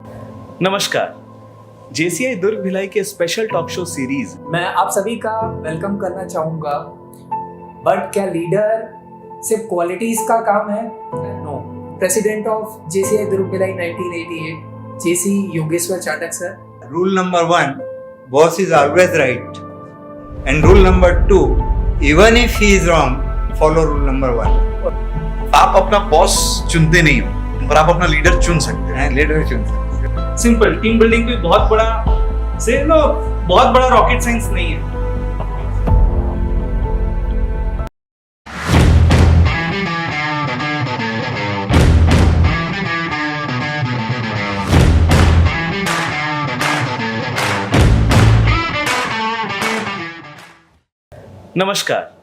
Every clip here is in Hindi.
नमस्कार। जेसीआई दुर्ग भिलाई के स्पेशल टॉक शो सीरीज मैं आप सभी का वेलकम करना चाहूँगा। बट क्या लीडर सिर्फ क्वालिटीज का काम है? No. President of JCI Durg Bhilai 1988 JC Yogeshwar Chatak sir. Rule number 1, boss is always right. And rule number 2, even if he is wrong, follow rule number 1. आप अपना बॉस चुनते नहीं हो, पर आप अपना लीडर चुन सकते हैं। लीडर चुन सकते हैं। सिंपल टीम बिल्डिंग कोई बहुत बड़ा रॉकेट साइंस नहीं है। नमस्कार।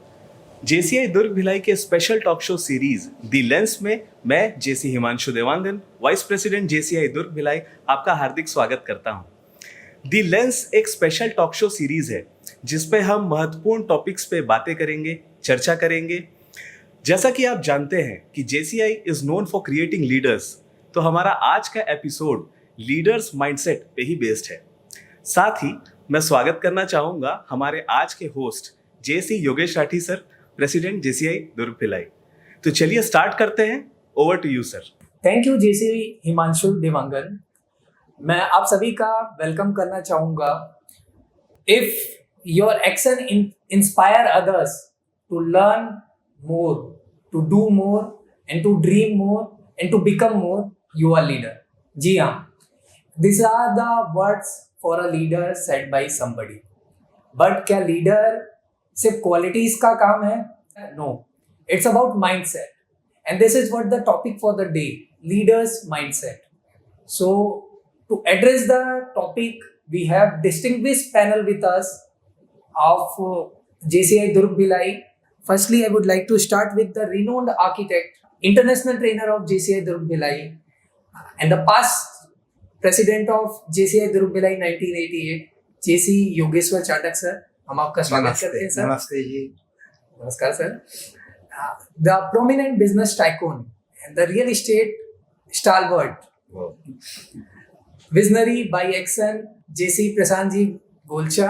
जेसीआई दुर्ग भिलाई के special talk show series the lens में मैं JC Himanshu Dewangan, vice president JCI Durg Bhilai, आपका हार्दिक स्वागत करता हूं। दी लेंस एक स्पेशल टॉक शो सीरीज है जिसपे हम महत्वपूर्ण टॉपिक्स पे बातें करेंगे, चर्चा करेंगे। जैसा कि आप जानते हैं कि JCI is known for creating leaders, तो हमारा आज का एपिसोड लीडर्स माइंडसेट पे ही बेस्ड है। साथ ही मैं स्वागत करना चाहूंगा हमारे आज के host JC Yogesh Rathi sir, president JCI Durg Bhilai. तो चलिए स्टार्ट करते हैं। Over to you sir. Thank you JC Himanshu Dewangan. मैं आप सभी का वेलकम करना चाहूँगा। If your action inspire others to learn more, to do more and to dream more and to become more, you are leader. जी हाँ, this are the words for a leader said by somebody. But क्या लीडर सिर्फ क्वालिटीज का काम है? No, it's about mindset, and this is what the topic for the day, leaders mindset. So to address the topic, we have distinguished panel with us of JCI Durg Bhilai. Firstly, I would like to start with the renowned architect, international trainer of JCI Durg Bhilai, and the past president of JCI Durg Bhilai 1988, JC Yogeshwar Chatak sir. हम आपका स्वागत करते हैं सर। नमस्ते जी। नमस्कार sir. The prominent business tycoon and the real estate stalwart, visionary by action, JC Prashant ji Golcha,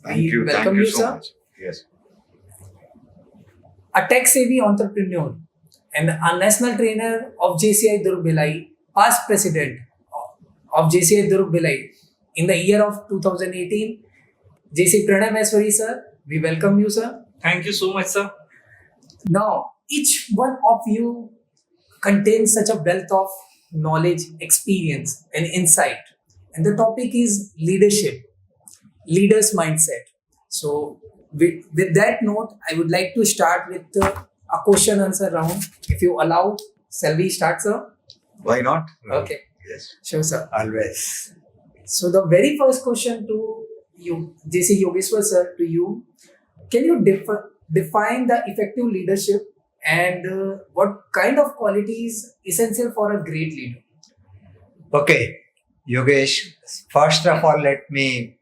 welcome you sir. A tech-savvy entrepreneur and a national trainer of JCI Durg Bhilai, past president of JCI Durg Bhilai in the year of 2018, JC Pranay Maheshwari sir, we welcome you sir. Thank you so much sir. Now, each one of you contains such a wealth of knowledge, experience, and insight. And the topic is leadership, leader's mindset. So, with that note, I would like to start with a question answer round. If you allow, shall we start, sir? Why not? Okay. Yes. Sure, sir. Always. So, the very first question to you, JC Yogeshwar sir, to you, can you define the effective leadership and what kind of qualities essential for a great leader? Okay, Yogesh, first of all, let me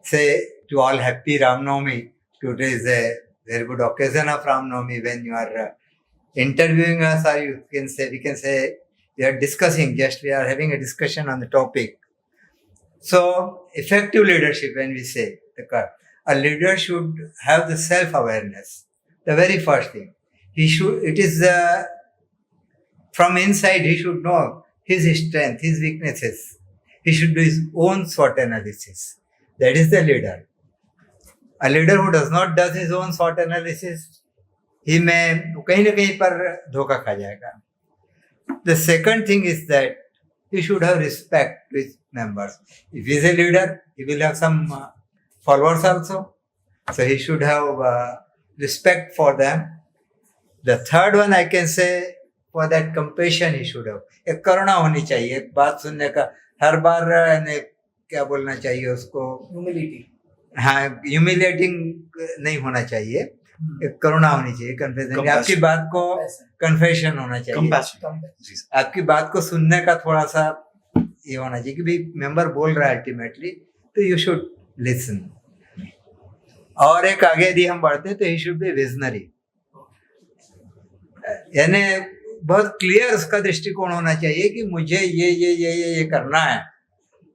say to all happy Ram Navami. Today is a very good occasion of Ram Navami when you are interviewing us, or we can say we are discussing, we are having a discussion on the topic. So, effective leadership, when we say, a leader should have the self-awareness. The very first thing. From inside, he should know his strength, his weaknesses. He should do his own SWOT analysis. That is the leader. A leader who does not do his own SWOT analysis, he may कहीं ना कहीं पर धोखा खा जाएगा. The second thing is that he should have respect to his members. If he is a leader, he will have some followers also. So he should have respect for them. The third one I can say, for that compassion he should have. एक करुणा होनी चाहिए, एक बात सुनने का हर बार क्या बोलना चाहिए उसको, Humility. हाँ, ह्यूमिलेटिंग नहीं होना चाहिए, एक करुणा होनी चाहिए, कन्फेशन, आपकी बात को कन्फेशन होना चाहिए, आपकी बात को सुनने का थोड़ा सा ये होना चाहिए कि भाई मेंबर बोल रहा है अल्टीमेटली, तो यू शुड लिसन. और एक आगे यदि हम बढ़ते तो ही शुड बी विजनरी, यानी बहुत क्लियर उसका दृष्टिकोण होना चाहिए कि मुझे ये करना है,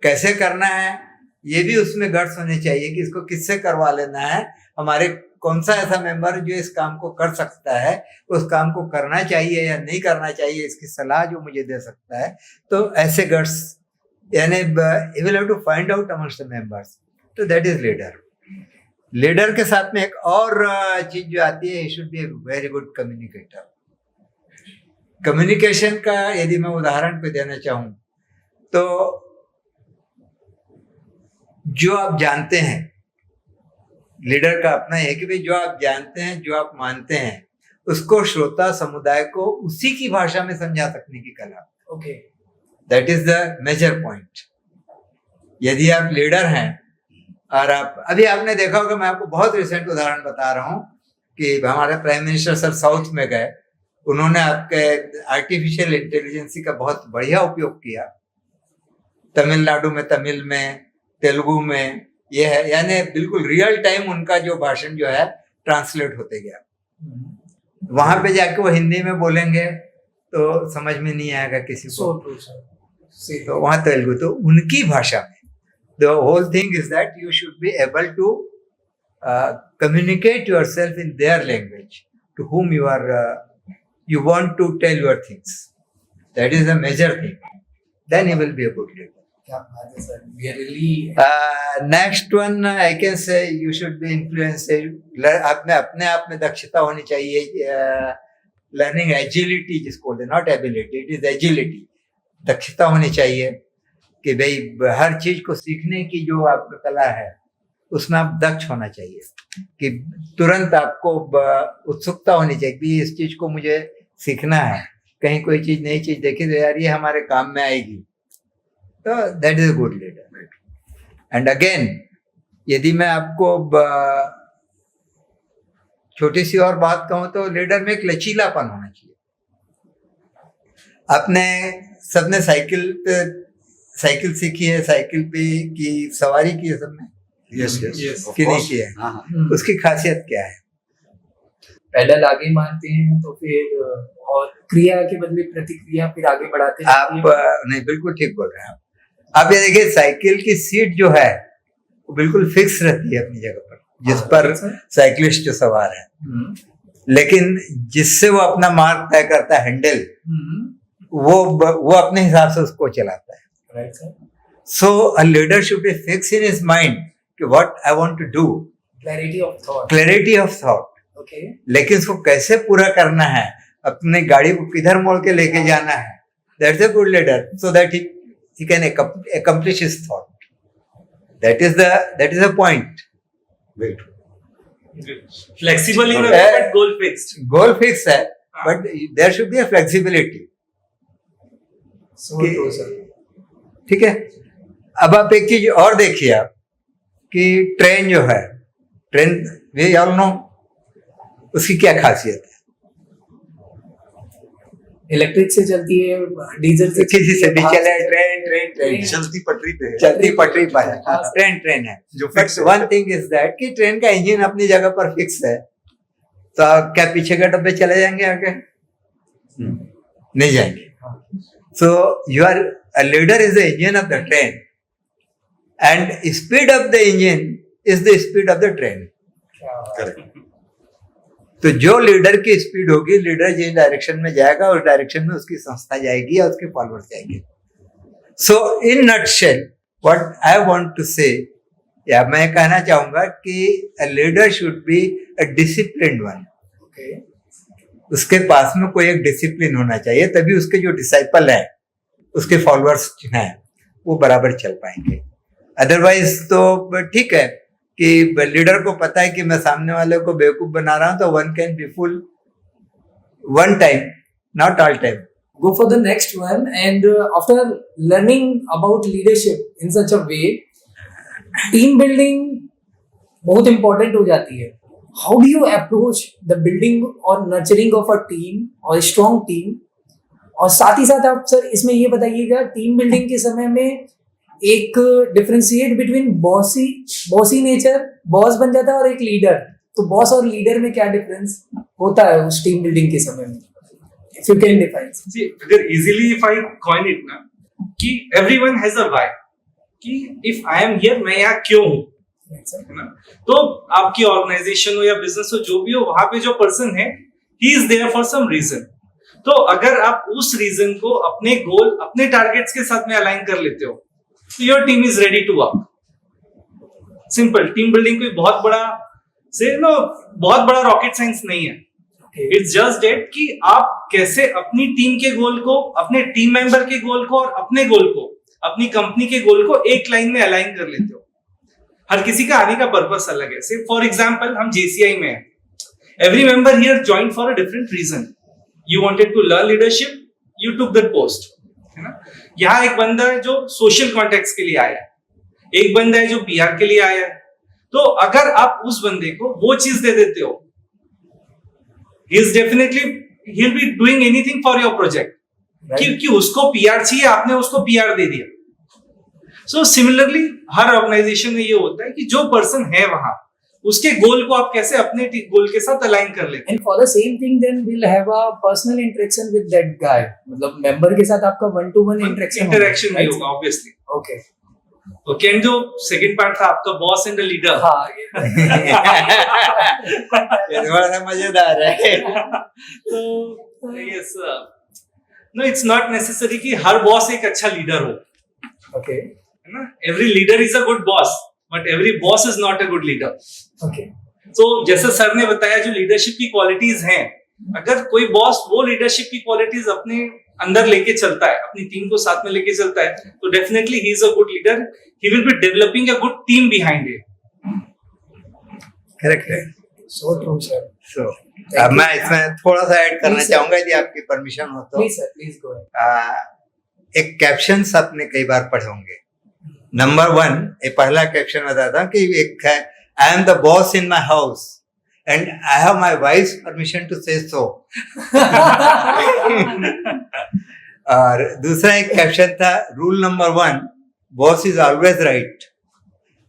कैसे करना है, ये भी उसमें गट्स होने चाहिए कि इसको किससे करवा लेना है, हमारे कौन सा ऐसा मेंबर जो इस काम को कर सकता है, उस काम को करना चाहिए या नहीं करना चाहिए, इसकी सलाह जो मुझे दे सकता है। तो ऐसे गट्स यानी you will have to find out amongst the members, तो दैट इज लीडर। लीडर के साथ में एक और चीज जो आती है, he should be a very good communicator. Communication का यदि मैं उदाहरण पे देना चाहूं तो जो आप जानते हैं, लीडर का अपना है कि भाई जो आप जानते हैं, जो आप मानते हैं, उसको श्रोता समुदाय को उसी की भाषा में समझा सकने की कला। Okay, that is the major point. यदि आप लीडर हैं और आप अभी आपने देखा होगा, मैं आपको बहुत रिसेंट उदाहरण बता रहा हूं कि हमारे प्राइम मिनिस्टर सर साउथ में गए, उन्होंने आपके आर्टिफिशियल इंटेलिजेंस का बहुत बढ़िया उपयोग किया। तमिलनाडु में तमिल में, तेलुगु में ये है, यानी बिल्कुल रियल टाइम उनका जो भाषण जो है ट्रांसलेट होते गया। वहां पे जाके वो हिंदी में बोलेंगे तो समझ में नहीं आएगा किसी को, तो वहां तेलुगु, तो उनकी भाषा में। The whole thing is that you should be able to communicate yourself in their language to whom you want to tell your things. That is a major thing. Then you will be a good leader. क्या बात है sir, we are really Next one, I can say you should be influencer. अपने आप में दक्षता होनी चाहिए। Learning agility जिसको बोलते हैं, not ability, it is agility. दक्षता होनी चाहिए कि भाई हर चीज को सीखने की जो आपका कला है उसमें आप दक्ष होना चाहिए, कि तुरंत आपको उत्सुकता होनी चाहिए कि इस चीज को मुझे सीखना है। कहीं कोई चीज नई चीज देखी तो यार ये हमारे काम में आएगी, तो that is a good leader. And again, यदि मैं आपको छोटी सी और बात कहूं तो लीडर में एक लचीलापन होना चाहिए। आपने सबने साइकिल सीखी है, साइकिल पे की सवारी की है सबने, यस यस कि नहीं की है? हाँ हाँ, उसकी खासियत क्या है? पैडल आगे मारते हैं तो फिर और क्रिया के बदले प्रतिक्रिया फिर आगे बढ़ाते आप नहीं, बिल्कुल ठीक बोल रहे हैं आप। ये देखिए, साइकिल की सीट जो है वो बिल्कुल फिक्स रहती है अपनी जगह पर, जिस पर साइकिलिस्ट जो सवार है, लेकिन जिससे वो अपना मार्ग तय करता है, हैंडल, वो अपने हिसाब से उसको चलाता है। So a leader should be fixed in his mind कि what I want to do, clarity of thought. Okay. लेकिन उसको कैसे पूरा करना है, अपनी गाड़ी को किधर मोड़ के लेके जाना है, that's a good leader, so that he can accomplish his thought. That is the point. very true. Flexible in a way, but goal fixed. Goal fixed है, but there should be a flexibility. So true, sir. ठीक है। अब आप एक चीज और देखिए आप कि ट्रेन जो है, ट्रेन वी ऑल नो उसकी क्या खासियत है? इलेक्ट्रिक से चलती है, डीजल से, किसी से भी चले, ट्रेन चलती पटरी पे है, चलती पटरी पर है, ट्रेन है जो बट फिक्स है। वन थिंग इज दैट कि ट्रेन का इंजन अपनी जगह पर फिक्स है, तो आप क्या पीछे के डब्बे चले जाएंगे आगे? नहीं जाएंगे। So you are a leader is the engine of the train, and speed of the engine is the speed of the train. Correct. तो जो लीडर की स्पीड होगी, लीडर जिस डायरेक्शन में जाएगा उस डायरेक्शन में उसकी संस्था जाएगी या उसके फॉलोअर्स जाएंगे। So in nutshell what I want to say, या मैं कहना चाहूंगा कि a leader should be a disciplined one. उसके पास में कोई एक डिसिप्लिन होना चाहिए, तभी उसके जो डिसाइपल है, उसके फॉलोअर्स हैं, वो बराबर चल पाएंगे। अदरवाइज तो ठीक है कि लीडर को पता है कि मैं सामने वाले को बेवकूफ बना रहा हूं, तो one can be full one time, not all time. Go for the next one, and after learning about leadership in such a way, team building बहुत important हो जाती है। How do you approach the building or nurturing of a team or a strong team? और साथ ही साथ आप सर इसमें ये बताइएगा, टीम बिल्डिंग के समय में एक differentiate between bossy nature, boss बन जाता है, और एक लीडर, तो बॉस और लीडर में क्या डिफरेंस होता है उस टीम बिल्डिंग के समय में? If you can define. See, अगर easily if I coin it ना, कि everyone has a why, कि if I am here, मैं यहाँ क्यों हूँ, है ना? तो आपकी ऑर्गेनाइजेशन हो या बिजनेस हो, जो भी हो, वहां पे जो पर्सन है, he is there for some reason. तो अगर आप उस रीजन को अपने गोल, अपने टारगेट्स के साथ में अलाइन कर लेते हो, तो your team is ready to work. Simple. Team building कोई बहुत बड़ा रॉकेट साइंस नहीं है. इट्स जस्ट डेट कि आप कैसे अपनी टीम के गोल को, अपने टीम मेंबर के गोल को और अपने गोल को, अपनी कंपनी के गोल को एक लाइन में अलाइन कर लेते हो. हर किसी का आने का पर्पस अलग है. से फॉर एग्जांपल हम जेसीआई में हैं. Every member here joined for a different reason. You wanted to learn leadership, you took that post, है ना. यहाँ एक बंदा है जो सोशल कॉन्टेक्स्ट के लिए आया है, एक बंदा है जो पीआर के लिए आया है. तो अगर आप उस बंदे को वो चीज दे देते हो, he is definitely he'll be doing anything for your project. क्योंकि उसको पीआर चाहिए, आपने उसको पीआर दे दिया. सो सिमिलरली हर ऑर्गेनाइजेशन में ये होता है कि जो पर्सन है वहां, उसके गोल को आप कैसे अपने गोल के साथ अलाइन कर लेते हैं. And for the same thing, then we'll have a personal interaction with that guy. मतलब member के साथ आपका one to one interaction भी होगा ऑब्वियसली. Okay. ओके. एंड जो सेकंड पार्ट था आपका बॉस एंड द लीडर. हाँ. ये बड़ा मजेदार है. तो yes, no it's not necessary कि हर बॉस एक अच्छा लीडर हो, Okay. है ना. Every leader is a good boss, but every boss is not a good leader. Okay. तो जैसे सर ने बताया जो लीडरशिप की क्वालिटीज हैं, अगर कोई बॉस वो लीडरशिप की क्वालिटीज अपने अंदर लेके चलता है, अपनी टीम को साथ में लेके चलता है, तो definitely he is a good leader. He will be developing a good team behind it. Correct है. So true, sir. So, अब मैं इसमें थोड़ा सा ऐड करना Please, sir. चाहूंगा यदि आपकी परमिशन हो तो. Please, sir. Please go ahead. एक कैप्शन आपने कई बार पढ़े होंगे. नंबर 1, ये पहला कैप्शन बताता हूँ कि एक है, I am the boss in my house and I have my wife permission to say so. और दूसरा एक कैप्शन था, rule number 1, boss is always right,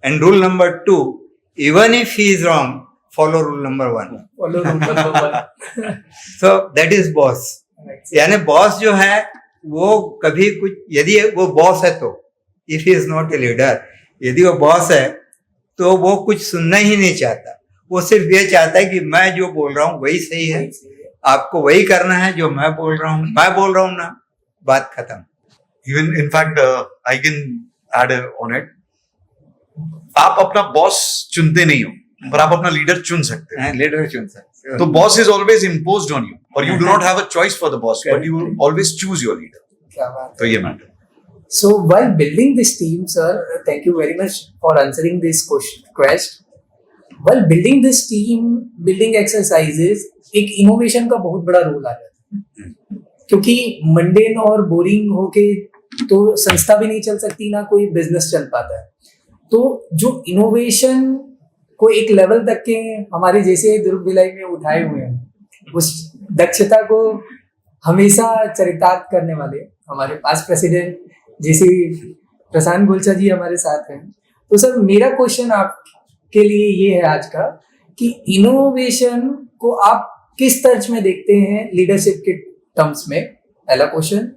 and rule number 2, even if he is wrong, follow rule number 1. Follow rule number 1. So that is boss. यानी बॉस जो है वो कभी कुछ, यदि वो बॉस है तो, if he is not a leader, यदि वो बॉस है तो वो कुछ सुनना ही नहीं चाहता. वो सिर्फ ये चाहता है कि मैं जो बोल रहा हूँ वही सही है, आपको वही करना है जो मैं बोल रहा हूँ. मैं बोल रहा हूँ ना, बात खत्म. Even in fact I can add on it. आप अपना बॉस चुनते नहीं हो, पर आप अपना लीडर चुन सकते हैं. लीडर चुन सकते. तो boss is always imposed on you, और you do not have a choice for the boss, but you always choose your leader. क्या बात तो ये matter. So while building this team, sir, thank you very much for answering this quest. While building this team, building exercises, एक innovation का बहुत बड़ा रोल आ जाता है, क्योंकि मंडेन और बोरिंग होके तो संस्था भी नहीं चल सकती, ना कोई बिजनेस चल पाता है. तो जो इनोवेशन को एक लेवल तक के हमारे जैसे दुर्ग भिलाई में उठाए हुए हैं, उस दक्षता को हमेशा चरितार्थ करने वाले हमारे पास प्रेसिडेंट जैसे प्रशांत गोलचा जी हमारे साथ हैं. तो सर मेरा क्वेश्चन आपके लिए ये है आज का, कि इनोवेशन को आप किस तर्ज में देखते हैं लीडरशिप के टर्म्स में, पहला क्वेश्चन.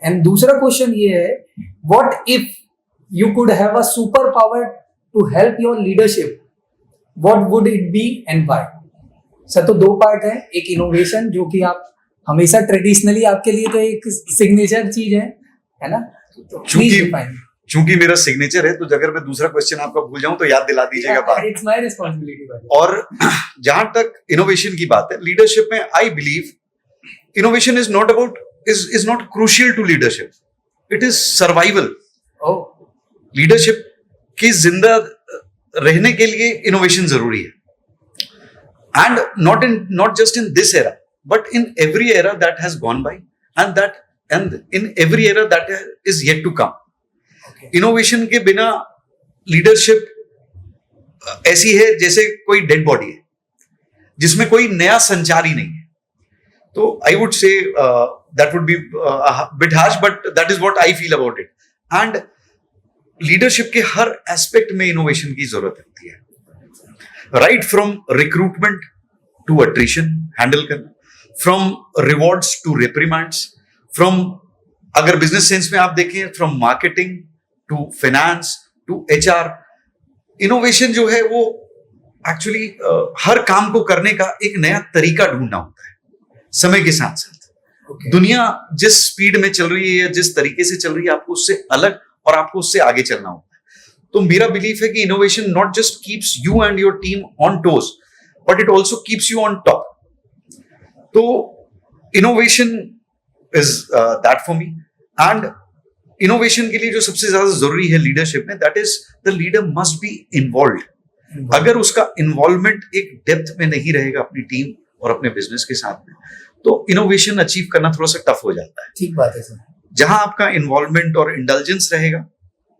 एंड दूसरा क्वेश्चन ये है, what if you could have a super power to help your leadership, what would it be and why. Sir तो 2 पार्ट है, एक इनोवेशन जो कि आप हमेशा ट्रेडिशनली आपके लिए तो एक सिग्नेचर चीज है ना. तो चूंकि मेरा सिग्नेचर है, तो अगर मैं दूसरा क्वेश्चन आपका भूल जाऊं तो याद दिला दीजिएगा बात. It's my responsibility. और जहां तक इनोवेशन की बात है, लीडरशिप में I believe innovation is not about is not crucial to leadership, it is survival. Leadership की जिंदा रहने के लिए इनोवेशन जरूरी है, and not just in this era, but in every era that has gone by, and in every era that is yet to come. Innovation के बिना लीडरशिप ऐसी है जैसे कोई डेड बॉडी है जिसमें कोई नया संचार ही नहीं है. तो I would say that would be bit harsh, but that is what I feel about it. And leadership के हर एस्पेक्ट में इनोवेशन की जरूरत होती है, right from recruitment to attrition handle करना, from rewards to reprimands, from, अगर बिजनेस सेंस में आप देखें, from marketing to finance to HR, innovation जो है वो एक्चुअली हर काम को करने का एक नया तरीका ढूंढना होता है समय के साथ साथ। दुनिया जिस स्पीड में चल रही है, जिस तरीके से चल रही है, आपको उससे अलग और आपको उससे आगे चलना होता है। तो मेरा बिलीफ है कि innovation not just keeps you and your team on toes, but it also keeps you on top. तो innovation is that for me. And innovation के लिए जो सबसे ज्यादा जरूरी है लीडरशिप में, that is the leader must be involve. अगर उसका इन्वॉल्वमेंट एक डेप्थ में नहीं रहेगा अपनी टीम और अपने बिजनेस के साथ में, तो इनोवेशन अचीव करना थोड़ा सा टफ हो जाता है। ठीक बात है सर। जहां आपका इन्वॉल्वमेंट और इंटेलिजेंस रहेगा,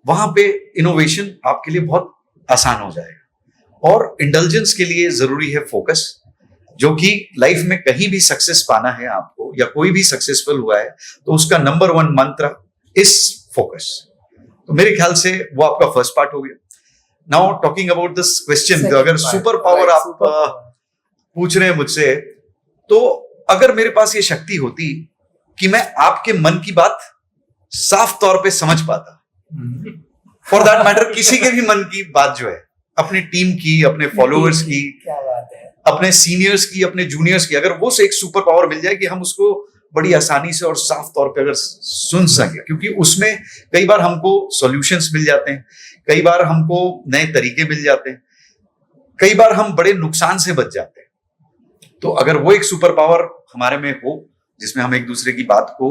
वहां पे इनोवेशन आपके लिए बहुत आसान हो जाएगा। और इंटेलिजेंस के लिए जरूरी है फोकस, जो कि लाइफ में कहीं भी सक्सेस पाना है आपको, या कोई भी सक्सेसफुल हुआ है, तो उसका नंबर 1 मंत्र इज फोकस। तो मेरे ख्याल से वो आपका फर्स्ट पार्ट हो गया। Now talking about this question, अगर सुपर पावर आप पूछ रहे हैं मुझसे, तो अगर मेरे पास ये शक्ति होती कि मैं आपके मन की बात साफ तौर पे समझ पाता, फॉर दैट मैटर किसी के भी मन की बात जो है, अपनी टीम की, अपने फॉलोअर्स की, क्या बात है, अपने सीनियर्स की, अपने जूनियर्स की, अगर वो से एक सुपर पावर मिल जाए कि हम उसको बड़ी आसानी से और साफ तौर पे अगर सुन सके, क्योंकि उसमें कई बार हमको सॉल्यूशंस मिल जाते हैं, कई बार हमको नए तरीके मिल जाते हैं, कई बार हम बड़े नुकसान से बच जाते हैं। तो अगर वो एक सुपर पावर हमारे में हो, जिसमें हम एक दूसरे की बात को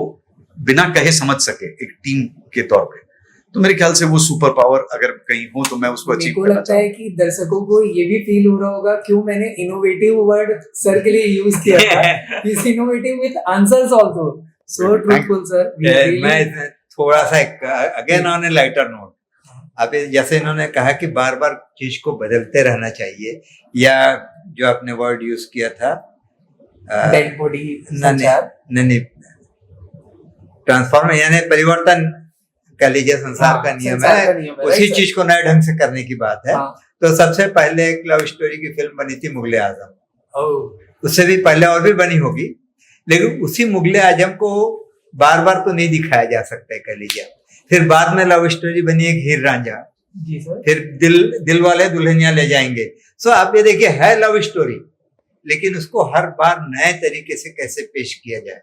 बिना कहे समझ सके एक टीम के तौर पे, तो मेरे ख्याल से वो सुपर पावर अगर कहीं हो तो मैं उसको अचीव करना लगता है कि दर्शकों को ये भी फील हो रहा होगा क्यों मैंने इनोवेटिव वर्ड सर के लिए यूज किया था। इस innovative with answers also, so truthful sir. मैं थोड़ा सा again on A lighter note, अब जैसे इन्होंने कहा कि बार बार चीज को बदलते रहना चाहिए, या जो आपने वर्ड यूज किया था डेड बॉडी नहीं, ट्रांसफॉर्म यानी परिवर्तन कह लीजिए, संसार का नियम है, उसी चीज को नए ढंग से करने की बात है। तो सबसे पहले एक लव स्टोरी की फिल्म बनी थी मुगले आजम, उससे भी पहले और भी बनी होगी, लेकिन उसी मुगले आजम को बार बार तो नहीं दिखाया जा सकता है कह लीजिए। फिर बाद में लव स्टोरी बनी एक हीर रांझा, जी सर। फिर दिल वाले दुल्हनिया ले जाएंगे। सो आप ये देखिए, है लव स्टोरी, लेकिन उसको हर बार नए तरीके से कैसे पेश किया जाए।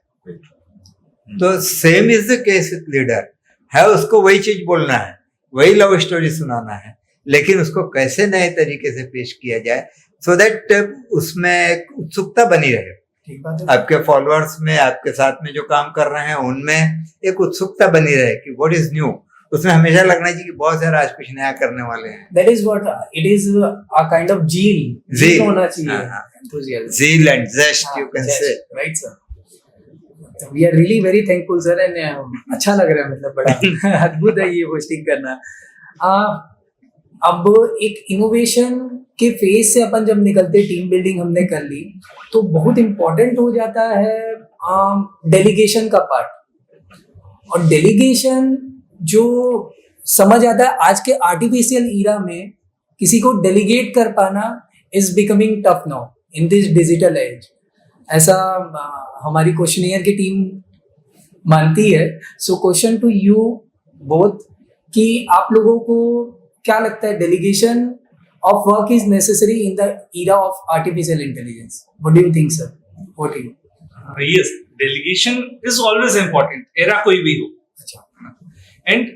तो same is the case with leader, है उसको वही चीज बोलना है, वही लव स्टोरी सुनाना है, लेकिन उसको कैसे नए तरीके से पेश किया जाए, सो दैट उसमें उत्सुकता बनी रहे। आपके फॉलोअर्स में, आपके साथ में जो काम कर रहे हैं उनमें एक उत्सुकता बनी रहे कि व्हाट इज न्यू। उसमें हमेशा लगना चाहिए कि बहुत सारा आज कुछ नया करने वाले हैं। That is what it is, a kind of zeal होना चाहिए, enthusiasm, zeal and zest you can say, right sir? We are really very thankful sir, and अच्छा लग रहा है, मतलब बड़ा अद्भुत है ये होस्टिंग करना। अब एक इनोवेशन के फेज से अपन जब निकलते, टीम बिल्डिंग हमने कर ली, तो बहुत इंपॉर्टेंट हो जाता है डेलीगेशन का पार्ट। और डेलीगेशन जो समझ आता है आज के आर्टिफिशियल ईरा में, किसी को डेलीगेट कर पाना is becoming tough now in this digital age, ऐसा हमारी क्वेश्चनियर की टीम मानती है। So question to you both कि आप लोगों को क्या लगता है, delegation of work is necessary in the era of artificial intelligence? What do you think sir? What you? Yes, delegation is always important, era कोई भी हो। And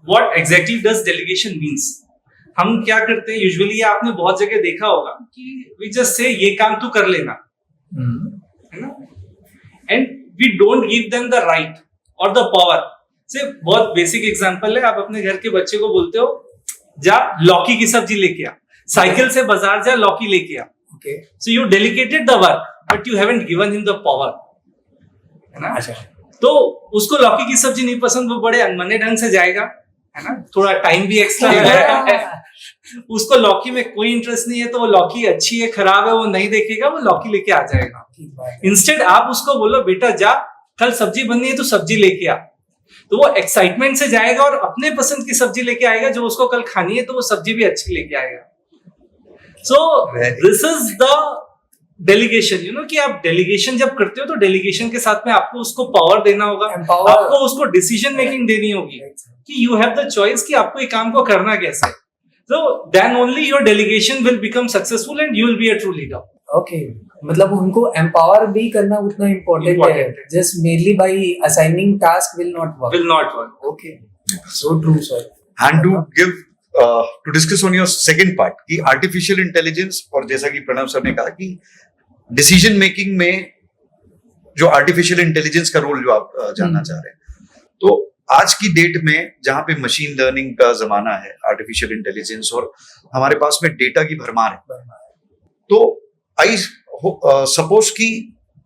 what exactly does delegation means? हम क्या करते हैं यूजुअली, आपने बहुत जगह देखा होगा कि वी जस्ट से ये काम तू कर लेना, है ना, and we don't give them the right और द पावर। से बहुत बेसिक एग्जांपल है, आप अपने घर के बच्चे को बोलते हो जा लौकी की सब्जी लेके आ, साइकिल से बाजार जा लौकी लेके आ, okay, so you delegated the work but you haven't given him the power, है ना। अच्छा, तो उसको लौकी की सब्जी नहीं पसंद, वो बड़े अनमने ढंग से जाएगा, है ना, थोड़ा टाइम भी एक्स्ट्रा लगेगा। उसको लौकी में कोई इंटरेस्ट नहीं है, तो वो लौकी अच्छी है खराब है वो नहीं देखेगा, वो लौकी लेके आ जाएगा। इंस्टेड आप उसको बोलो बेटा जा कल सब्जी बननी है तो सब्जी लेके आ, तो वो एक्साइटमेंट से जाएगा और अपने पसंद की सब्जी लेके आएगा जो उसको कल खानी है, तो वो सब्जी भी अच्छी लेके आएगा। So this is the delegation, you know, कि आप डेलीगेशन जब करते हो तो डेलीगेशन के साथ में आपको उसको पावर देना होगा, Empower- आपको उसको डिसीजन मेकिंग देनी होगी कि यू हैव द चॉइस कि आपको ये काम को करना कैसे है. So then only your delegation will become successful and you will be a true leader. Okay, मतलब उनको एम्पावर भी करना उतना इम्पोर्टेंट है. Important है. Just mainly by assigning task will not work. Will not work. Okay, so true sir. And to give to discuss on your second part कि artificial intelligence, और जैसा कि प्रणव सर ने कहा कि डिसीजन मेकिंग में जो आर्टिफिशियल इंटेलिजेंस का रोल जो आप जानना चाह रहे हैं, तो आज की डेट में जहां पे मशीन लर्निंग का जमाना है, आर्टिफिशियल इंटेलिजेंस, और हमारे पास में डेटा की भरमार है, तो आई सपोज कि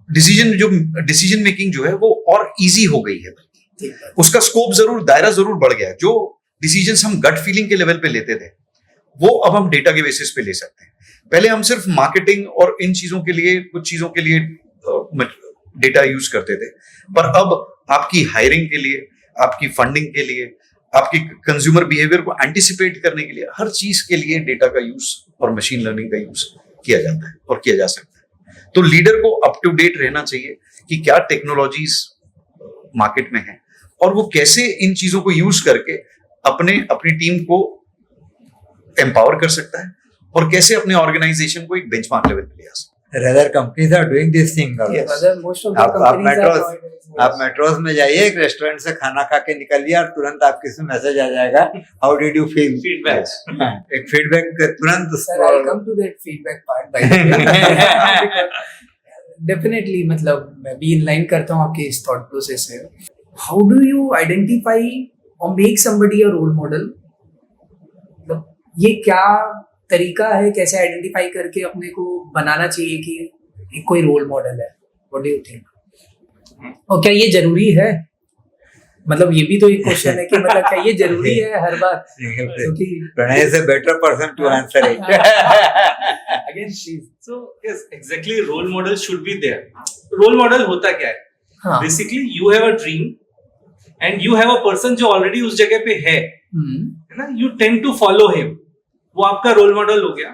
डिसीजन मेकिंग जो है वो और इजी हो गई है. उसका स्कोप जरूर, दायरा जरूर बढ़ गया है. जो डिसीजंस हम गट फीलिंग के लेवल पे लेते थे वो अब हम डेटा के बेसिस पे ले सकते हैं. पहले हम सिर्फ मार्केटिंग और इन चीजों के लिए, कुछ चीजों के लिए डेटा यूज करते थे, पर अब आपकी हायरिंग के लिए, आपकी फंडिंग के लिए, आपकी कंज्यूमर बिहेवियर को एंटिसिपेट करने के लिए, हर चीज के लिए डेटा का यूज और मशीन लर्निंग का यूज किया जाता है और किया जा सकता है. तो लीडर को अप टू डेट रहना चाहिए कि क्या टेक्नोलॉजीज मार्केट में है और वो कैसे इन चीजों को यूज करके अपनी टीम को एम्पावर कर सकता है और कैसे अपने ऑर्गेनाइजेशन को एक बेंचमार्क लेवल पे ले आ सकता है. Rather companies are doing this thing. Most of the आप कंपनीज आप मेट्रोज में जाइए, एक रेस्टोरेंट से खाना खा के निकलिए और तुरंत आपके इसमें मैसेज आ जाएगा, how did you feel. Feedbacks. एक फीडबैक तुरंत. Sir, I come to that feedback part by definitely. मतलब मैं भी इन लाइन करता हूँ आपके इस थॉट प्रोसेस से. हाउ डू यू आइडेंटिफाई और make somebody a role model? मतलब ये क्या तरीका है, कैसे आइडेंटिफाई करके अपने को बनाना चाहिए कि ये कोई रोल मॉडल है? What do you think? और क्या ये जरूरी है? मतलब ये भी तो एक क्वेश्चन है कि मतलब क्या ये जरूरी है हर बार? क्योंकि Pranay is a better person to answer it. Again please. So yes, exactly. Role model should be there. Role model होता क्या है? हाँ. Basically, you have a dream and you have a person जो already उस जगह पे है ना? You tend to follow him. वो आपका रोल मॉडल हो गया.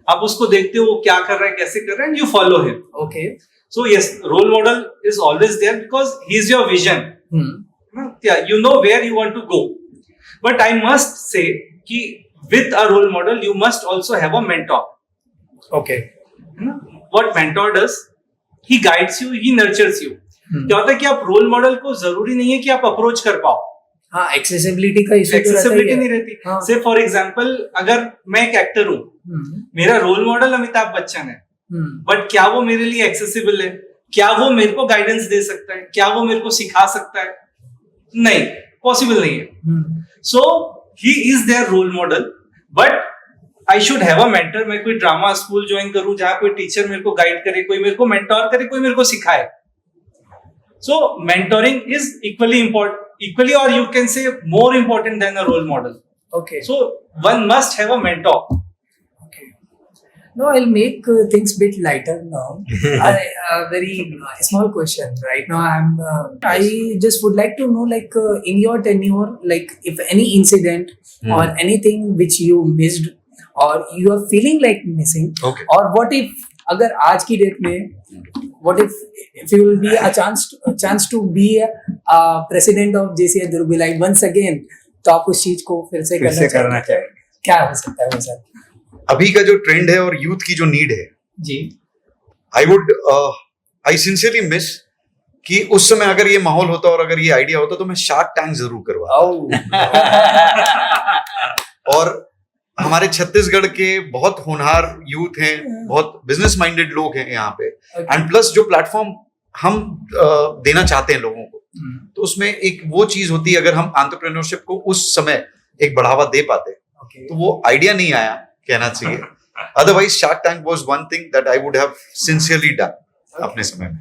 आप उसको देखते हो वो क्या कर रहा है, कैसे कर रहा है, and you follow him. Okay. So yes, role model is always there because he is your vision. Yeah, you know where you want to go. But I must say कि with a role model you must also have a mentor. Okay. What mentor does? He guides you, he nurtures you. क्या होता है कि आप रोल मॉडल को जरूरी नहीं है कि आप अप्रोच कर पाओ. हाँ, एक्सेसिबिलिटी का इशू एक्सेसिबिलिटी नहीं रहती. हाँ. से फॉर एग्जांपल, अगर मैं एक एक्टर हूँ, मेरा रोल मॉडल अमिताभ बच्चन है, बट क्या वो मेरे लिए एक्सेसिबल है? क्या वो मेरे को गाइडेंस दे सकता है? क्या वो मेरे को सिखा सकता है? नहीं, पॉसिबल नहीं है. So he is there role model, but I should have a mentor. मैं कोई ड्रामा स्कूल ज्वाइन करूं जहां कोई टीचर मेरे को गाइड करे, कोई मेरे को मेंटोर करे, कोई मेरे को सिखाए. So mentoring is equally or you can say more important than a role model. Okay. So one must have a mentor. Okay. No, I'll make things bit lighter now. Very small question. Right now, I just would like to know, like, in your tenure, like, if any incident or anything which you missed or you are feeling like missing, Okay. or what if अगर आज की डेट में what if you will be a chance to be a president of JCI Durg Bhilai once again, तो आप उस चीज को फिर से करना चाहिए. क्या हो सकता है वो सर? अभी का जो ट्रेंड है और यूथ की जो नीड है, जी. आई सिंसियरली मिस कि उस समय अगर ये माहौल होता और अगर ये आइडिया होता तो मैं शार्क टैंक जरूर करवाता. और हमारे छत्तीसगढ़ के बहुत होनहार यूथ हैं, बहुत बिजनेस माइंडेड लोग हैं यहाँ पे, एंड प्लस जो प्लेटफॉर्म हम देना चाहते हैं लोगों को, तो उसमें एक वो चीज होती है, अगर हम एंटरप्रेन्योरशिप को उस समय एक बढ़ावा दे पाते तो वो आइडिया नहीं आया, कहना चाहिए. Otherwise shark tank was one thing that I would have sincerely done अपने समय में.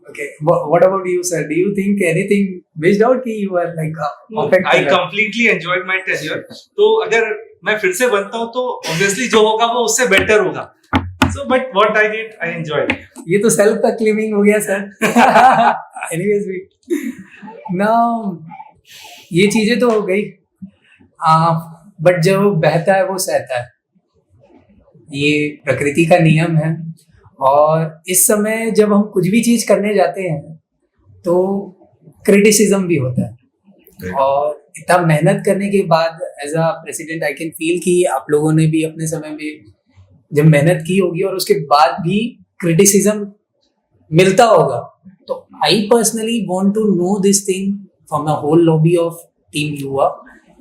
Okay. What about you, sir? Do you think anything missed out कि you are like perfect? I completely enjoyed my tenure. तो अगर मैं फिर से बनता हूँ तो obviously जो होगा वो उससे बेटर होगा. So but what I did, I enjoyed. ये तो सेल्फ का क्लेमिंग हो गया सर. Anyways, now ये चीजें तो हो गई, बट जो बहता है वो सहता है. ये प्रकृति का नियम है। और इस समय जब हम कुछ भी चीज करने जाते हैं तो क्रिटिसिज्म भी होता है, और इतना मेहनत करने के बाद as a president I can feel कि आप लोगों ने भी अपने समय में जब मेहनत की होगी और उसके बाद भी क्रिटिसिज्म मिलता होगा। तो I personally want to know this thing from the whole lobby of team Yuva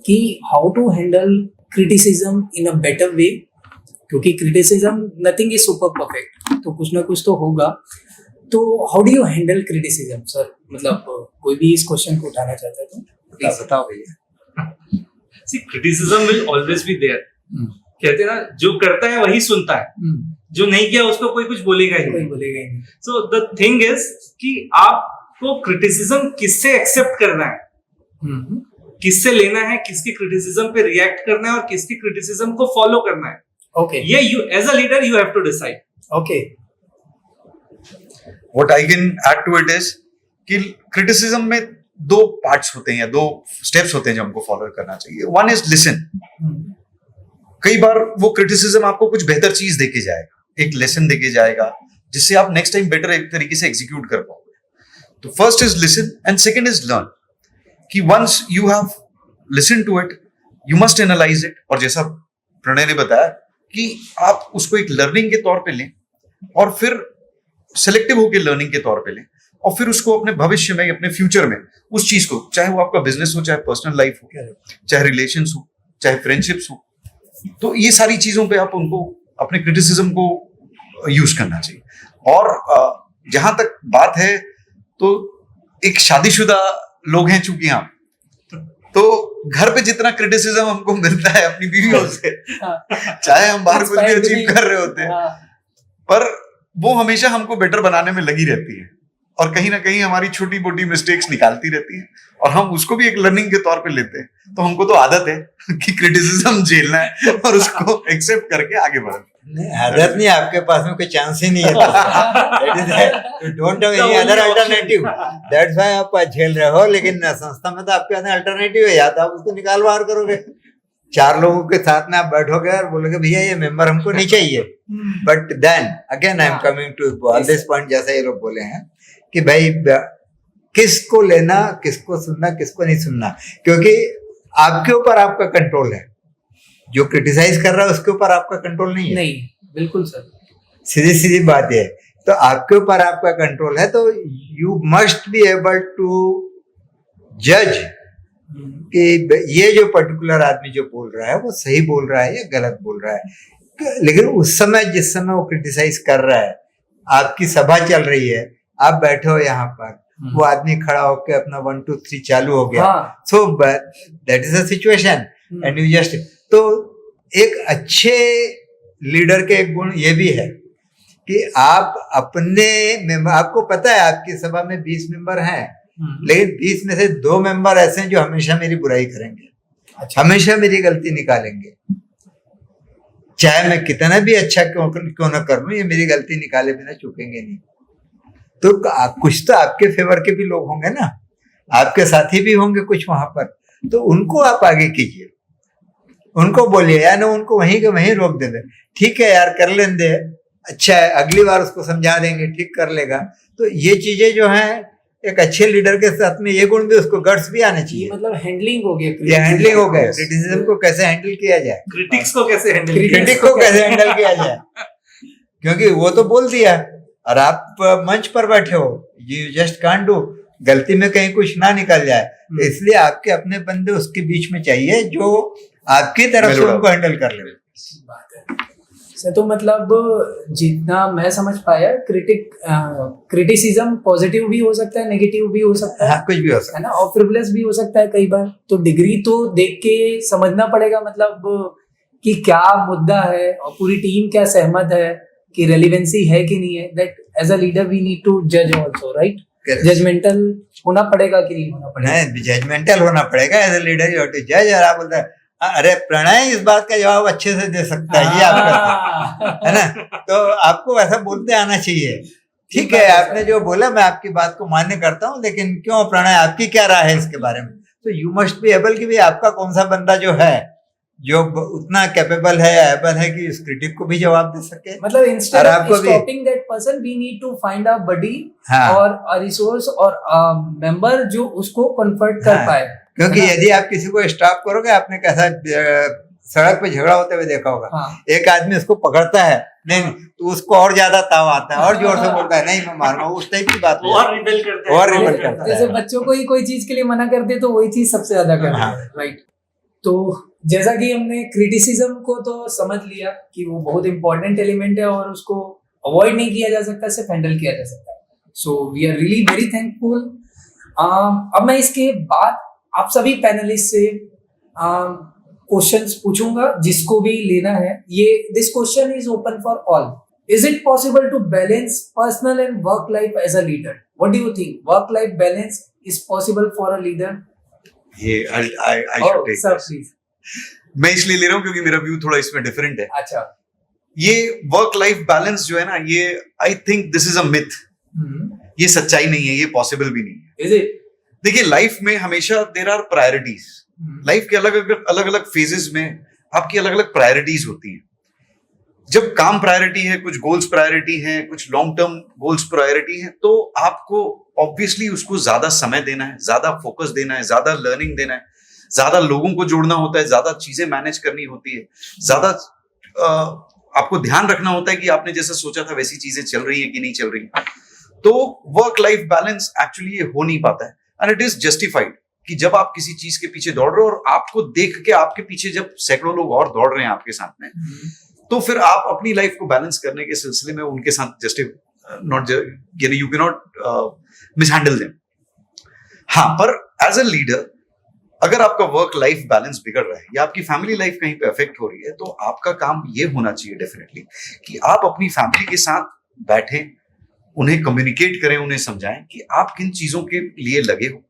कि how to handle criticism in a better way, क्योंकि criticism nothing is super perfect, तो कुछ ना कुछ तो होगा। तो how do you handle criticism sir? मतलब कोई भी इस क्वेश्चन को उठाना चाहता है तो प्लीज बताओ भैया। See criticism will always be there. कहते हैं ना, जो करता है वही सुनता है, जो नहीं किया उसको कोई कुछ बोलेगा ही कोई नहीं। बोलेगा ही नहीं। सो द थिंग इज कि आपको क्रिटिसिज्म किससे एक्सेप्ट करना है, हम्म, किससे लेना है, किसकी क्रिटिसिज्म पे रिएक्ट करना है और किसकी क्रिटिसिज्म को फॉलो करना है, ओके ये you as a leader you have to decide. Okay what I can add to it is कि क्रिटिसिज्म में दो पार्ट्स होते हैं या दो स्टेप्स होते हैं जो हमको फॉलो करना चाहिए। One is listen. कई बार वो क्रिटिसिज्म आपको कुछ बेहतर चीज देके जाएगा, एक लेसन देके जाएगा जिससे आप नेक्स्ट टाइम बेटर एक तरीके से एग्जीक्यूट कर पाओगे। तो first is listen and second is learn, कि once you have listen to it you must analyse it, और जैसा प्रणय ने बताया कि आप उसको एक लर्निंग के तौर पे लें और फिर सिलेक्टिव होकर लर्निंग के तौर पे लें, और फिर उसको अपने भविष्य में, अपने फ्यूचर में उस चीज को, चाहे वो आपका बिजनेस हो, चाहे पर्सनल लाइफ हो, चाहे रिलेशंस हो, चाहे फ्रेंडशिप्स हो, तो ये सारी चीजों पे आप उनको अपने क्रिटिसिज्म को यूज करना चाहिए। और जहां तक बात है तो एक शादीशुदा लोग हैं चूंकि हम, तो घर पे जितना क्रिटिसिज्म हमको मिलता है अपनी बीवियों से, चाहे हम बाहर कुछ भी अचीव कर रहे होते हैं, पर वो हमेशा हमको बेटर बनाने में लगी रहती है और कहीं ना कहीं हमारी छोटी मोटी मिस्टेक्स निकालती रहती है, और हम उसको भी एक लर्निंग के तौर पे लेते हैं। तो हमको तो आदत है कि क्रिटिसिज्म झेलना है और उसको एक्सेप्ट करके आगे बढ़ना। नहीं, आदत नहीं, आपके पास में कोई चांस ही नहीं है। Don't have any other alternative, that's why आप झेल रहे हो। लेकिन संस्था में तो आपके पास अल्टरनेटिव है, या तो आप उसको निकाल बाहर करोगे, चार लोगों के साथ में आप बैठोगे और बोलोगे भैया ये मेंबर हमको नहीं चाहिए। But then again I am coming to on this point, जैसा ये लोग बोले हैं कि भाई किसको लेना, किसको सुनना, किसको नहीं सुनना, क्योंकि आपके ऊपर आपका कंट्रोल है। जो क्रिटिसाइज कर रहा है उसके ऊपर आपका कंट्रोल नहीं है। नहीं, बिल्कुल सर, सीधी सीधी बात है। तो आपके ऊपर आपका कंट्रोल है, तो you must be able to जज कि ये जो पर्टिकुलर आदमी जो बोल रहा है वो सही बोल रहा है या गलत बोल रहा है। लेकिन उस समय, जिस समय वो क्रिटिसाइज कर रहा है, आपकी सभा चल रही है, आप बैठे हो यहाँ पर, वो आदमी खड़ा होकर अपना 1 2 3 चालू हो गया, सो that is a situation and you just. तो एक अच्छे लीडर के एक गुण ये भी है कि आप अपने मेंबर, आपको पता है आपकी सभा में 20 मेंबर हैं, लेकिन 20 में से 2 मेंबर ऐसे हैं जो हमेशा मेरी बुराई करेंगे, हमेशा मेरी गलती निकालेंगे, चाहे मैं कितना भी अच्छा क्यों ना कर लूं, ये मेरी गलती निकाले बिना चुकेंगे नहीं। तो कुछ तो आपके फेवर के भी लोग होंगे ना, आपके साथी भी होंगे कुछ वहां पर, तो उनको आप आगे कीजिए, उनको बोलिए, या ना उनको वहीं के वहीं रोक देंगे, ठीक है यार कर लेने दे, अच्छा है, अगली बार उसको समझा देंगे, ठीक कर लेगा। तो ये चीजें जो हैं, एक अच्छे लीडर के साथ में ये गुण भी, उसको गट्स भी आने चाहिए। मतलब हैंडलिंग हो गया, ये हैंडलिंग हो गया, क्रिटिसिज्म को कैसे हैंडल किया जाए, क्रिटिक्स को कैसे हैंडल, क्रिटिक को कैसे हैंडल किया जाए, क्योंकि वो तो बोल दिया और आप मंच पर बैठे हो, यू जस्ट कांट डू, गलती में कहीं कुछ ना निकल जाए। तो इसलिए आपके अपने बंदे उसके बीच में चाहिए जो आपकी तरफ से उनको हैंडल कर ले। सर तो मतलब जितना मैं समझ पाया, क्रिटिसिज्म पॉजिटिव भी हो सकता है, नेगेटिव भी हो सकता है, हाँ, कुछ भी हो सकता है ना, और फ्रिवलेस भी हो सकता है कई बार। तो डिग्री तो देख के समझना पड़ेगा, मतलब कि क्या मुद्दा है और पूरी टीम क्या सहमत है, कि रेलिवेंसी है कि नहीं है। That as a leader we need to जज आल्सो, राइट? जजमेंटल होना पड़ेगा कि नहीं होना पड़ेगा? नहीं, जजमेंटल होना पड़ेगा as a leader, you have to जज। और आप बोलते हैं अरे प्रणय इस बात का जवाब अच्छे से दे सकता है, ये आपका है ना, तो आपको ऐसा बोलते आना चाहिए। ठीक है, आपने जो बोला मैं आपकी बात को मान्य करता हूँ, लेकिन क्यों प्रणय, आपकी क्या राय है इसके बारे में? तो यू मस्ट बी एबल कि भाई आपका कौन सा बंदा जो है जो उतना कैपेबल है, एबल है कि उस क्रिटिक को भी जवाब दे सके। मतलब इंस्टेड और ऑफ आपको भी- stopping that person we need to find a buddy हाँ। और अ रिसोर्स और मेंबर जो उसको कन्वर्ट कर हाँ। पाए। क्योंकि है ना? यदि आप किसी को स्टॉप करोगे, आपने कैसा सड़क पे झगड़ा होते हुए देखा होगा, हाँ। एक आदमी उसको पकड़ता है, नहीं तो उसको और ज्यादा ताव आता है और जोर से बोलता है नहीं मैं मारूंगा, उस टाइप की बात वो और रिबेल करते और हैं। rebel करता है। जैसे बच्चों को ही कोई चीज के लिए मना करते तो वही चीज सबसे ज्यादा करते हाँ। हैं, राइट। तो जैसा कि हमने क्रिटिसिज्म को तो समझ लिया कि वो बहुत इंपॉर्टेंट एलिमेंट है और उसको अवॉइड नहीं किया जा सकता, सिर्फ हैंडल किया जा सकता है। So we are really very thankful. अब मैं इसके बाद आप सभी पैनलिस्ट से क्वेश्चंस पूछूंगा, जिसको भी लेना है। ये this question is open for all. Is it possible to balance personal and work life as a leader? What do you think? Work life balance is possible for a leader? ये I should take sir this. Please. मैं इसलिए ले रहा हूँ क्योंकि मेरा व्यू थोड़ा इसमें डिफरेंट है। अच्छा। ये वर्क लाइफ बैलेंस जो है ना, ये I think this is a myth. ये सच्चाई नहीं है, ये पॉसिबल भी नहीं है। Is it? देखिए, लाइफ में हमेशा देयर आर प्रायोरिटीज। लाइफ के अलग अलग फेजेस में आपकी अलग अलग प्रायोरिटीज होती हैं। जब काम प्रायोरिटी है, कुछ गोल्स प्रायोरिटी हैं, कुछ लॉन्ग टर्म गोल्स प्रायोरिटी हैं, तो आपको ऑब्वियसली उसको ज्यादा समय देना है, ज्यादा फोकस देना है, ज्यादा लर्निंग देना है, ज्यादा लोगों को जोड़ना होता है, ज्यादा चीजें मैनेज करनी होती है, ज्यादा आपको ध्यान रखना होता है कि आपने जैसा सोचा था वैसी चीजें चल रही है कि नहीं चल रही है। तो वर्क लाइफ बैलेंस एक्चुअली ये हो नहीं पाता है, एंड इट इज जस्टिफाइड कि जब आप किसी चीज के पीछे दौड़ रहे हो और आपको देख के आपके पीछे जब सैकड़ों लोग और दौड़ रहे हैं आपके साथ में, तो फिर आप अपनी लाइफ को बैलेंस करने के सिलसिले में उनके साथ यानी you can not mishandle them. हाँ, पर एज अ लीडर अगर आपका वर्क लाइफ बैलेंस बिगड़ रहा है या आपकी फैमिली लाइफ कहीं पे अफेक्ट हो रही है, तो आपका काम ये होना चाहिए डेफिनेटली कि आप अपनी फैमिली के साथ बैठें, उन्हें कम्युनिकेट करें, उन्हें समझाएं कि आप किन चीजों के लिए लगे हो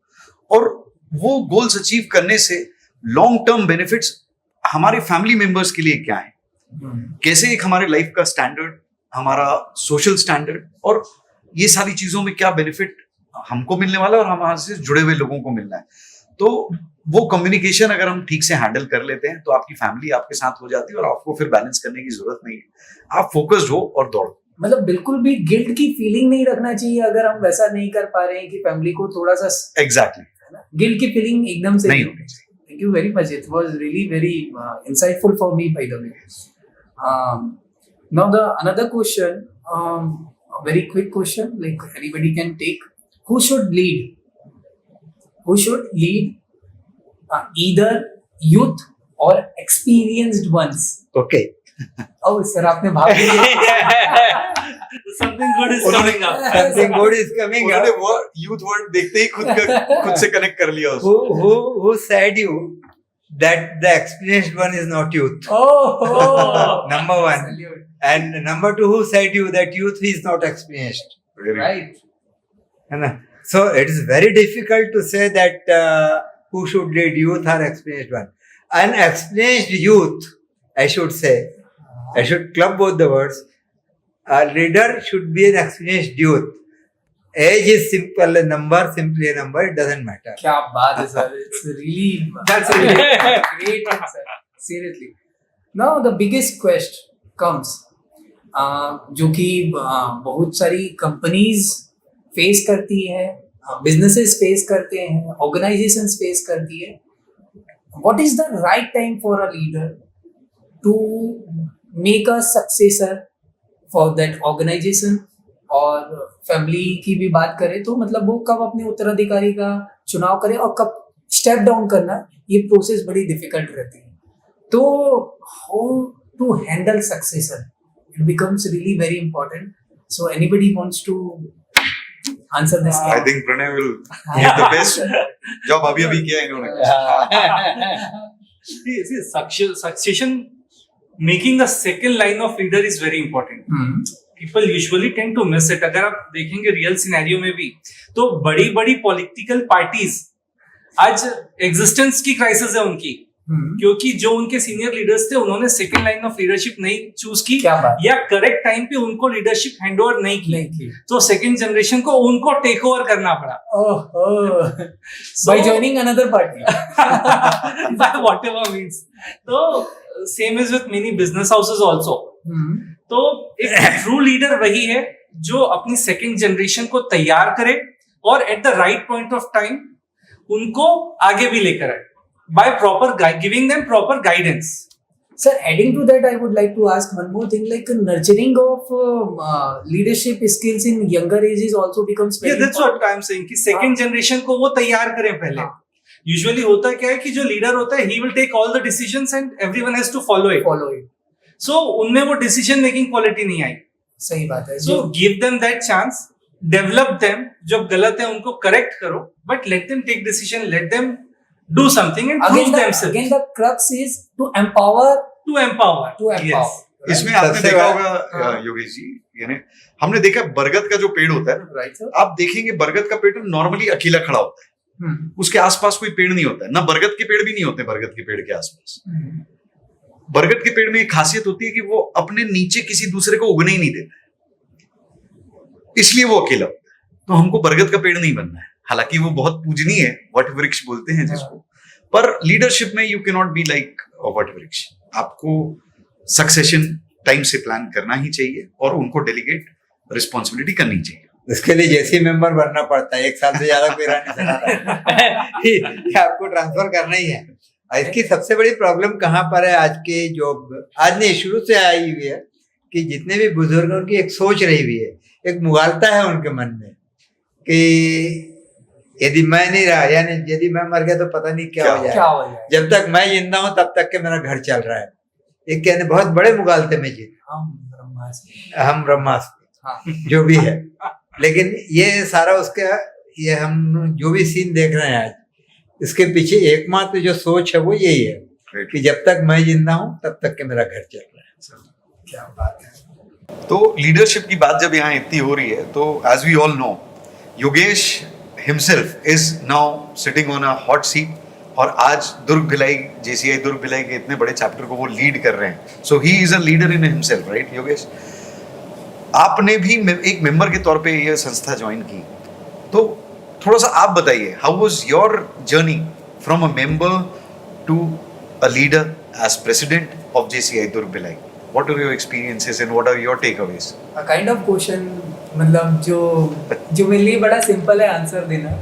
और वो गोल्स अचीव करने से लॉन्ग टर्म बेनिफिट्स हमारे फैमिली मेंबर्स के लिए क्या है, कैसे एक हमारे लाइफ का स्टैंडर्ड, हमारा सोशल स्टैंडर्ड और ये सारी चीजों में क्या बेनिफिट हमको मिलने वाला है और हमारे से जुड़े हुए लोगों को मिलना है। तो वो कम्युनिकेशन अगर हम ठीक से हैंडल कर लेते हैं तो आपकी फैमिली आपके साथ हो जाती है और आपको फिर बैलेंस करने की जरूरत नहीं है। आप फोकस्ड हो और दौड़ो। मतलब बिल्कुल भी गिल्ट की फीलिंग नहीं रखना चाहिए अगर हम वैसा नहीं कर पा रहे हैं कि फैमिली को थोड़ा सा एग्जैक्टली गिल्ट की फीलिंग एकदम से नहीं होनी चाहिए। Thank you very much. It was really very insightful for me, by the way. Now the another question, a very quick question, like anybody can take. Who should lead? Who should lead? Either youth or experienced ones. Okay. Oh, sir, आपने भाग लिया. Something good is उन्होंने- coming up. Something good is coming up. उन्होंने वो यूथ वर्ड देखते ही खुद से कनेक्ट कर लिया उसको। Who said you that the experienced one is not youth? Oh, Number one. Salute. And number two, who said you that youth is not experienced? Right. है ना? So it is very difficult to say that who should lead, youth or experienced one. An experienced youth, I should say, I should club both the words. A leader should be an experienced youth. Age is simple a number, simply a number. It doesn't matter. क्या बात है sir. It's really that's a really great answer. Seriously. Now the biggest question comes, जो कि बहुत सारी कंपनीज फेस करती है, बिजनेसेस फेस करते हैं, ऑर्गेनाइजेशंस फेस करती है. What is the right time for a leader to make a successor for that organization? और फैमिली की भी बात करें तो मतलब वो कब अपने उत्तराधिकारी का चुनाव करे और कब स्टेप डाउन करना, ये प्रोसेस बड़ी डिफिकल्ट रहती है. तो how to handle successor, it becomes really very important. So anybody wants to answer this? I think Pranay will give the best job अभी किया इन्होंने। See, succession, making a second line of leader is very important. People usually tend to miss it. अगर आप देखेंगे रियल सिनेरियो में भी, तो बड़ी बड़ी पॉलिटिकल पार्टीज आज एग्जिस्टेंस की क्राइसिस है उनकी. क्योंकि जो उनके सीनियर लीडर्स थे उन्होंने सेकंड लाइन ऑफ लीडरशिप नहीं चूज की क्या बात या करेक्ट टाइम पे उनको लीडरशिप हैंडओवर नहीं नहीं की, की तो सेकंड जनरेशन को उनको टेक ओवर करना पड़ा by joining another party whatever means. तो same is with many business houses also. तो एक ट्रू लीडर वही है जो अपनी सेकंड जनरेशन को तैयार करे और at the right point of time उनको आगे भी लेकर आए by giving them proper guidance. Sir, adding to that, I would like to ask one more thing, like nurturing of leadership skills in younger ages also becomes very Yeah, that's what I'm saying कि second generation को वो तैयार करें पहले। Usually होता क्या है कि जो leader होता है he will take all the decisions and everyone has to follow it. So उनमें वो decision making quality नहीं आई। सही बात है। So give them that chance, develop them, जो गलत है उनको correct करो, but let them take decision, let them do something and prove themselves. Again, the crux is to empower. Yes. इसमें आपने सबसे देखा बड़ा- होगा योगेश जी, यानी हमने देखा बरगद का जो पेड़ होता है ना, Right, sir? आप देखेंगे बरगद का पेड़ नॉर्मली अकेला खड़ा होता है, उसके आसपास कोई पेड़ नहीं होता है, ना बरगद के पेड़ भी नहीं होते बरगद के पेड़ के आसपास। बरगद के पेड़ में एक खासियत होती है कि वो अपने नीचे किसी दूसरे को उगने ही नहीं देता, इसलिए वो अकेला होता है। तो हमको बरगद का पेड़ नहीं बनना है, हालांकि वो बहुत पूजनीय है, वट वृक्ष बोलते हैं जिसको, पर लीडरशिप में you can not be like what वृक्ष। आपको सक्सेशन टाइम से प्लान करना ही चाहिए और उनको डेलीगेट रिस्पॉन्सिबिलिटी करनी चाहिए। इसके लिए जेसी मेंबर बनना पड़ता है, 1 साल से ज्यादा कोई रह नहीं सकता ये आपको ट्रांसफर करना ही है। इसकी सबसे बड़ी प्रॉब्लम कहाँ पर है आज के जो आज नहीं शुरू से आई हुई है कि जितने भी बुजुर्गों की एक सोच रही हुई है, एक मुगालता है उनके मन में कि यदि मैं नहीं रहा, यानी यदि मैं मर गया तो पता नहीं क्या हो क्या हो जाए, जाए? जब तक मैं जिंदा हूं तब तक के मेरा घर चल रहा है। एक कहने बहुत बड़े मुगालते में जी हम ब्रह्मास्त्र हाँ। जो भी है, लेकिन ये सारा उसका ये हम जो भी सीन देख रहे हैं आज, इसके पीछे एकमात्र जो सोच है वो यही है कि जब तक मैं जिंदा हूं तब तक के मेरा घर चल रहा है। क्या बात है। तो लीडरशिप की बात जब यहाँ इतनी हो रही है, तो as we all know, Yogesh himself is now sitting on a hot seat, और आज दुर्ग भिलाई, जेसीआई दुर्ग भिलाई के इतने बड़े चैप्टर को वो लीड कर रहे हैं। So he is a leader in himself, right Yogesh? आपने भी एक मेंबर के तौर पे ये संस्था ज्वाइन की, तो थोड़ा सा आप बताइए, how was your journey from a member to a leader as president of JCI Durg Bhilai? What are your experiences and what are your takeaways? A kind of question, मतलब जो मेरे लिए बड़ा सिंपल है आंसर देना।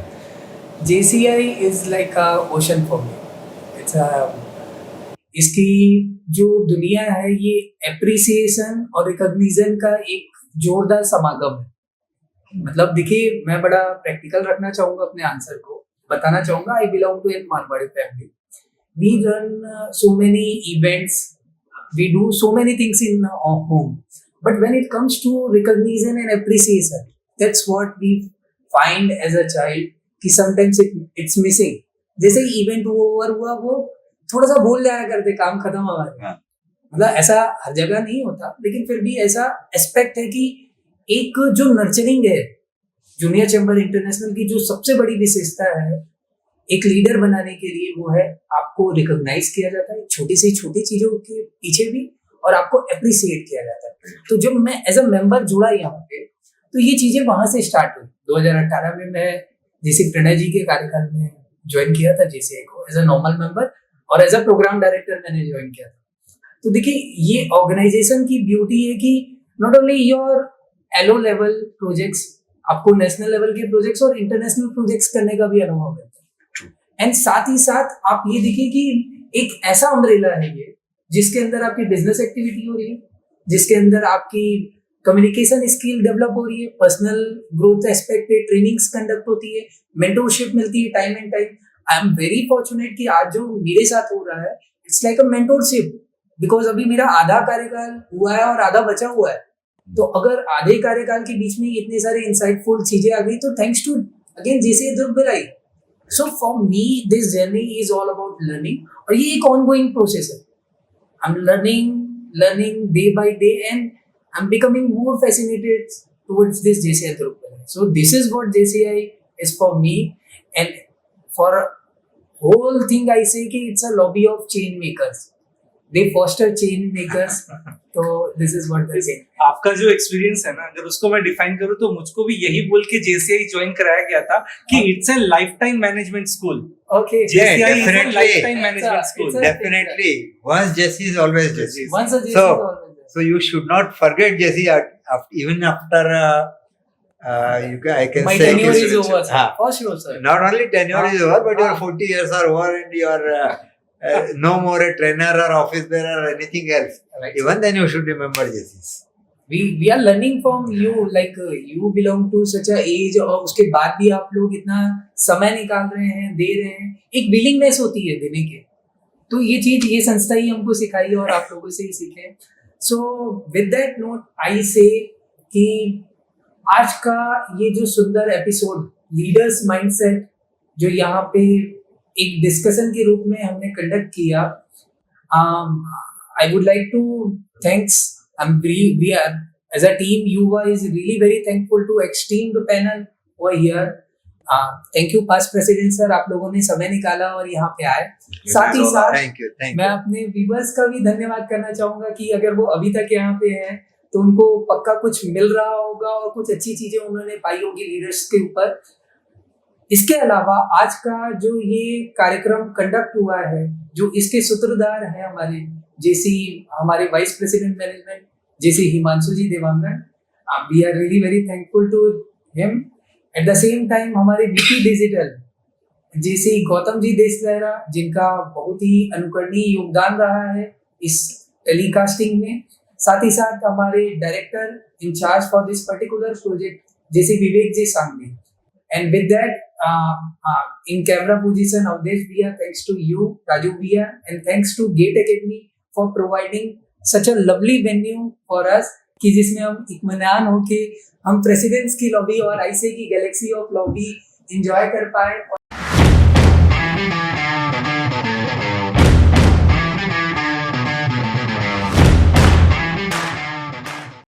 JCI is like a ocean for me. It's a इसकी जो दुनिया है ये एप्रिसिएशन और रिकॉग्निशन का एक जोरदार समागम है। मतलब देखिए, मैं बड़ा प्रैक्टिकल रखना चाहूंगा अपने आंसर को, बताना चाहूंगा I belong to an Marwari family. We run so many events, we do so many things in our home, but when it comes to recognition and appreciation, that's what we find as a child कि sometimes it's missing। जैसे इवेंट ओवर हुआ, वो थोड़ा सा बोल जाया करते, काम खत्म हो गया। मतलब ऐसा हर जगह नहीं होता, लेकिन फिर भी ऐसा एस्पेक्ट है कि एक जो नर्चरिंग है, जूनियर चैंबर इंटरनेशनल की जो सबसे बड़ी विशेषता है एक लीडर बनाने के लिए, वो है आपको रिकॉग्नाइज किया जाता है छोटी से छोटी चीजों के पीछे भी, और आपको अप्रिसिएट किया जाता है। तो जब मैं एज अ मेंबर जुड़ा यहाँ पे, तो ये चीजें वहां से स्टार्ट हुई। 2018 में मैं जेसी प्रणय जी के कार्यकाल में ज्वाइन किया था जेसीआई को एज अ नॉर्मल मेंबर, और एज अ प्रोग्राम डायरेक्टर मैंने ज्वाइन किया था। तो देखिए, ये ऑर्गेनाइजेशन की ब्यूटी है कि not only your LO level projects, आपको नेशनल लेवल के प्रोजेक्ट्स और इंटरनेशनल प्रोजेक्ट्स करने का भी अनुभव मिलता है। एंड साथ ही साथ आप ये देखिए कि एक ऐसा अम्ब्रेला है ये, जिसके अंदर आपकी बिजनेस एक्टिविटी हो रही है, जिसके अंदर आपकी कम्युनिकेशन स्किल डेवलप हो रही है, पर्सनल ग्रोथ एस्पेक्ट पे ट्रेनिंग्स कंडक्ट होती है, मेंटोरशिप मिलती है time and time. I am very fortunate कि आज जो मेरे साथ हो रहा है, it's like a mentorship, because अभी मेरा आधा कार्यकाल हुआ है और आधा बचा हुआ है। तो अगर आधे कार्यकाल के बीच में इतने सारे इंसाइटफुल चीजें आ गई, तो thanks to again JCI Durg Bhilai. So for me, this journey is all about learning, और ये एक ongoing process है। I'm learning day by day, and I'm becoming more fascinated towards this JCI Durg Bhilai. So this is what JCI is for me, and for whole thing I say कि it's a lobby of chain makers. They foster chain makers. तो this is what they say. आपका जो एक्सपीरियंस है ना, अगर उसको मैं डिफाइन करूँ तो मुझको भी यही बोल के जेसीआई ज्वाइन कराया गया था कि it's a life time management school. Okay. JCI is a definitely. lifetime management school. it's a- Definitely. Once Jesse is always Jesse. Once a JC So- is always there. So you should not forget Jesse even after I can My say tenure is over, sir. हाँ. For sure, sir. Not only tenure is over, but your हाँ. 40 years are over and you are no more a trainer or office bearer or anything else. Right. Even then you should remember Jesse's. We are learning from you, like you belong to such a age, और उसके बाद भी आप लोग इतना समय निकाल रहे हैं, दे रहे हैं, एक विलिंगनेस होती है देने के. तो ये चीज ये संस्था ही हमको सिखाई है और आप लोगों से ही सीखे. सो विद दैट नोट आई से कि आज का ये जो सुंदर एपिसोड लीडर्स माइंडसेट जो यहाँ पे एक डिस्कशन के रूप में हमने कंडक्ट किया, I would like to thanks. We are as a team. Yuva is really very thankful to extend the panel over here. Thank you past president sir, आप लोगों ने समय निकाला और यहाँ पे आए. साथ ही साथ Thank you. मैं अपने व्यूअर्स का भी धन्यवाद करना चाहूंगा कि अगर वो अभी तक यहाँ पे हैं तो उनको पक्का कुछ मिल रहा होगा और कुछ अच्छी चीजें उन्होंने पाई होगी लीडर्स के ऊपर. इसके अलावा आज का जो ये कार्यक्रम कंडक्ट हुआ है, जो इसके सूत्रधार हैं हमारे जेसी, हमारे vice president management JC Himanshu ji Dewangan, we are really very thankful to him. At the same time हमारे VP digital JC Gautam ji Deslahra, जिनका बहुत ही अनुकरणीय योगदान रहा है इस टेलीकास्टिंग में. साथ ही साथ हमारे director in charge for this particular project जेसी विवेक जी सांगने. And with that, in camera position of this, we are thanks to you, Raju Bhaiya, and thanks to Gate Academy for providing such a lovely venue for us, कि जिसमें हम इत्मीनान होके हम प्रेसिडेंट्स की लॉबी और आईसे की गैलेक्सी ऑफ लॉबी एंजॉय कर पाए.